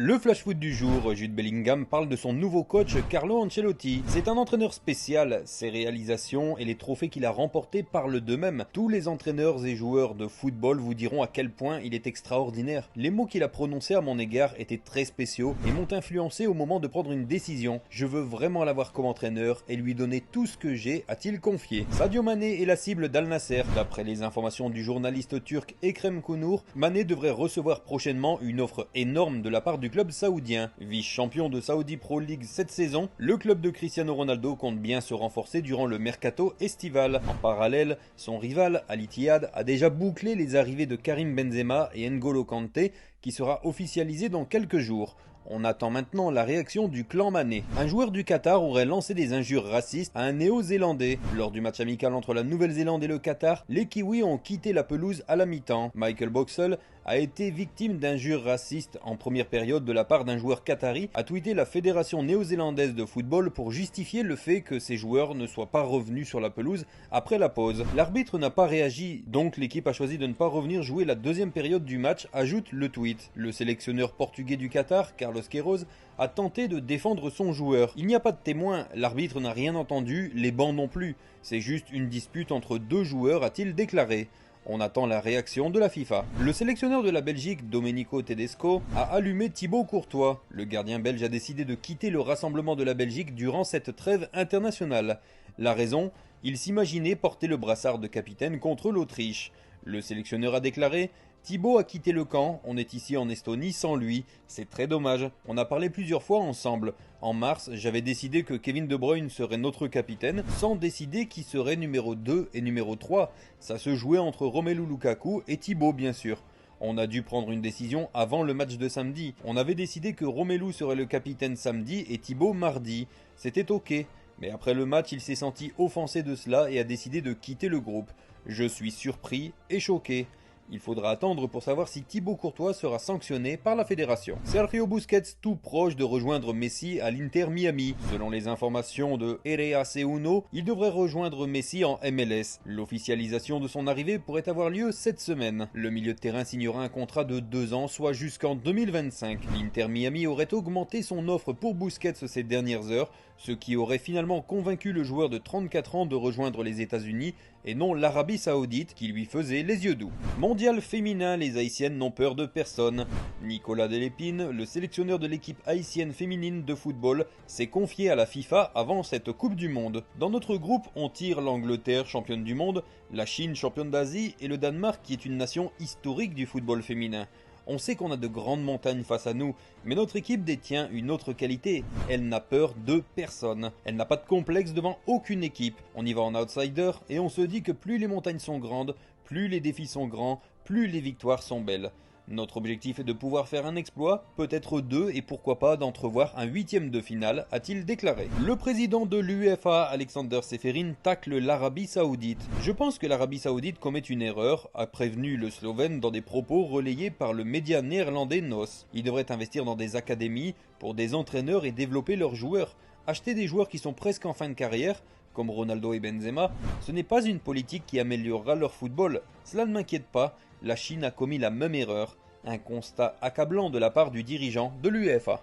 Le flash foot du jour, Jude Bellingham parle de son nouveau coach Carlo Ancelotti. C'est un entraîneur spécial, ses réalisations et les trophées qu'il a remportés parlent d'eux-mêmes. Tous les entraîneurs et joueurs de football vous diront à quel point il est extraordinaire. Les mots qu'il a prononcés à mon égard étaient très spéciaux et m'ont influencé au moment de prendre une décision. Je veux vraiment l'avoir comme entraîneur et lui donner tout ce que j'ai, a-t-il confié. Sadio Mané est la cible d'Al Nasser. D'après les informations du journaliste turc Ekrem Kunur, Mané devrait recevoir prochainement une offre énorme de la part du club saoudien. Vice-champion de Saudi Pro League cette saison, le club de Cristiano Ronaldo compte bien se renforcer durant le mercato estival. En parallèle, son rival Al Ittihad a déjà bouclé les arrivées de Karim Benzema et N'Golo Kanté qui sera officialisé dans quelques jours. On attend maintenant la réaction du clan Mané. Un joueur du Qatar aurait lancé des injures racistes à un néo-zélandais. Lors du match amical entre la Nouvelle-Zélande et le Qatar, les Kiwis ont quitté la pelouse à la mi-temps. Michael Boxall a été victime d'injures racistes en première période de la part d'un joueur qatari, a tweeté la fédération néo-zélandaise de football pour justifier le fait que ces joueurs ne soient pas revenus sur la pelouse après la pause. L'arbitre n'a pas réagi, donc l'équipe a choisi de ne pas revenir jouer la deuxième période du match, ajoute le tweet. Le sélectionneur portugais du Qatar, Carlos Queiroz, a tenté de défendre son joueur. Il n'y a pas de témoin, l'arbitre n'a rien entendu, les bancs non plus. C'est juste une dispute entre deux joueurs, a-t-il déclaré. On attend la réaction de la FIFA. Le sélectionneur de la Belgique, Domenico Tedesco, a allumé Thibaut Courtois. Le gardien belge a décidé de quitter le rassemblement de la Belgique durant cette trêve internationale. La raison, il s'imaginait porter le brassard de capitaine contre l'Autriche. Le sélectionneur a déclaré: Thibaut a quitté le camp, on est ici en Estonie sans lui, c'est très dommage, on a parlé plusieurs fois ensemble. En mars, j'avais décidé que Kevin De Bruyne serait notre capitaine, sans décider qui serait numéro 2 et numéro 3. Ça se jouait entre Romelu Lukaku et Thibaut bien sûr. On a dû prendre une décision avant le match de samedi. On avait décidé que Romelu serait le capitaine samedi et Thibaut mardi. C'était ok. Mais après le match, il s'est senti offensé de cela et a décidé de quitter le groupe. Je suis surpris et choqué. Il faudra attendre pour savoir si Thibaut Courtois sera sanctionné par la fédération. Sergio Busquets tout proche de rejoindre Messi à l'Inter Miami. Selon les informations de RAC1, il devrait rejoindre Messi en MLS. L'officialisation de son arrivée pourrait avoir lieu cette semaine. Le milieu de terrain signera un contrat de 2 ans, soit jusqu'en 2025. L'Inter Miami aurait augmenté son offre pour Busquets ces dernières heures, ce qui aurait finalement convaincu le joueur de 34 ans de rejoindre les États-Unis et non l'Arabie Saoudite qui lui faisait les yeux doux. Mondial féminin, les Haïtiennes n'ont peur de personne. Nicolas Delépine, le sélectionneur de l'équipe haïtienne féminine de football, s'est confié à la FIFA avant cette Coupe du Monde. Dans notre groupe, on tire l'Angleterre, championne du monde, la Chine, championne d'Asie, et le Danemark qui est une nation historique du football féminin. On sait qu'on a de grandes montagnes face à nous, mais notre équipe détient une autre qualité. Elle n'a peur de personne. Elle n'a pas de complexe devant aucune équipe. On y va en outsider et on se dit que plus les montagnes sont grandes, plus les défis sont grands, plus les victoires sont belles. Notre objectif est de pouvoir faire un exploit, peut-être 2 et pourquoi pas d'entrevoir un 8e de finale, a-t-il déclaré. Le président de l'UEFA, Alexander Seferin, tacle l'Arabie Saoudite. Je pense que l'Arabie Saoudite commet une erreur, a prévenu le Slovène dans des propos relayés par le média néerlandais NOS. Il devrait investir dans des académies pour des entraîneurs et développer leurs joueurs. Acheter des joueurs qui sont presque en fin de carrière, comme Ronaldo et Benzema, ce n'est pas une politique qui améliorera leur football. Cela ne m'inquiète pas, la Chine a commis la même erreur. Un constat accablant de la part du dirigeant de l'UEFA.